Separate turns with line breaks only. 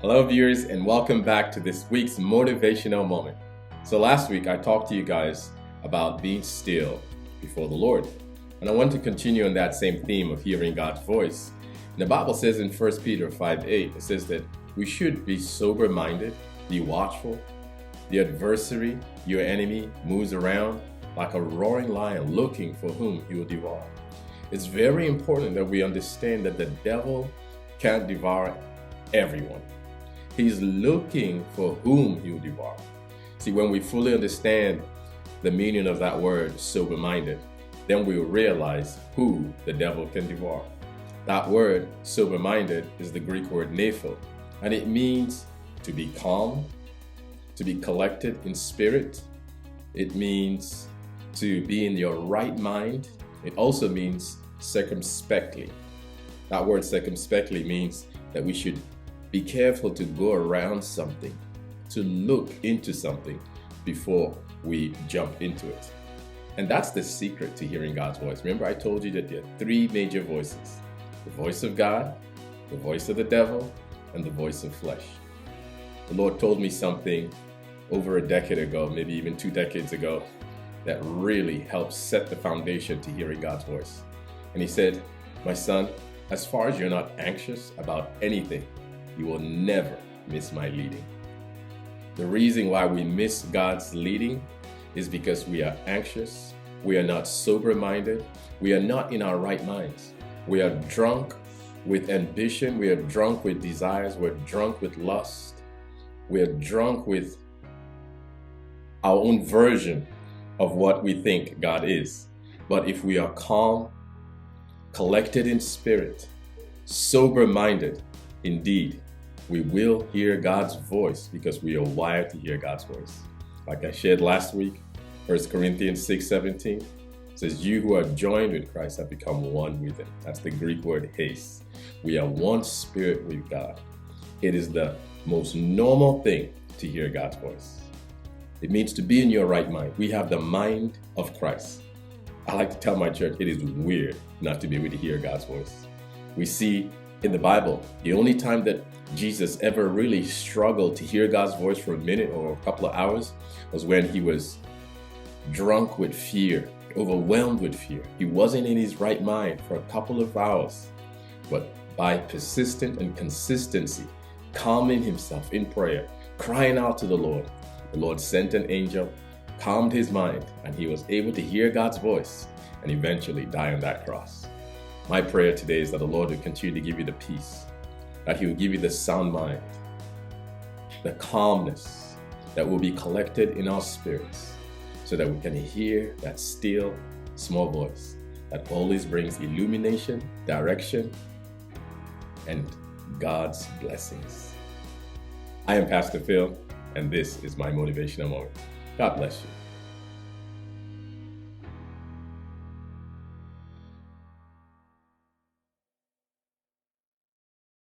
Hello, viewers, and welcome back to this week's Motivational Moment. So last week, I talked to you guys about being still before the Lord. And I want to continue on that same theme of hearing God's voice. And the Bible says in 1 Peter 5:8, it says that we should be sober-minded, be watchful. The adversary, your enemy, moves around like a roaring lion looking for whom he will devour. It's very important that we understand that the devil can't devour everyone. He's looking for whom he will devour. See, when we fully understand the meaning of that word, sober-minded, then we will realize who the devil can devour. That word, sober-minded, is the Greek word nepho, and it means to be calm, to be collected in spirit. It means to be in your right mind. It also means circumspectly. That word circumspectly means that we should be careful to go around something, to look into something before we jump into it. And that's the secret to hearing God's voice. Remember, I told you that there are three major voices: the voice of God, the voice of the devil, and the voice of flesh. The Lord told me something over a decade ago, maybe even 2 decades ago, that really helped set the foundation to hearing God's voice. And He said, "My son, as far as you're not anxious about anything, you will never miss my leading." The reason why we miss God's leading is because we are anxious, we are not sober-minded, we are not in our right minds. We are drunk with ambition, we are drunk with desires, we're drunk with lust, we are drunk with our own version of what we think God is. But if we are calm, collected in spirit, sober-minded, indeed, we will hear God's voice because we are wired to hear God's voice. Like I shared last week, 1 Corinthians 6:17 says, "You who are joined with Christ have become one with Him." That's the Greek word haste. We are one spirit with God. It is the most normal thing to hear God's voice. It means to be in your right mind. We have the mind of Christ. I like to tell my church, it is weird not to be able to hear God's voice. We see in the Bible, the only time that Jesus ever really struggled to hear God's voice for a minute or a couple of hours was when He was drunk with fear, overwhelmed with fear. He wasn't in His right mind for a couple of hours. But by persistent and consistency, calming Himself in prayer, crying out to the Lord sent an angel, calmed his mind, and he was able to hear God's voice and eventually die on that cross. My prayer today is that the Lord will continue to give you the peace, that He will give you the sound mind, the calmness that will be collected in our spirits so that we can hear that still, small voice that always brings illumination, direction, and God's blessings. I am Pastor Phil, and this is my Motivational Moment. God bless you.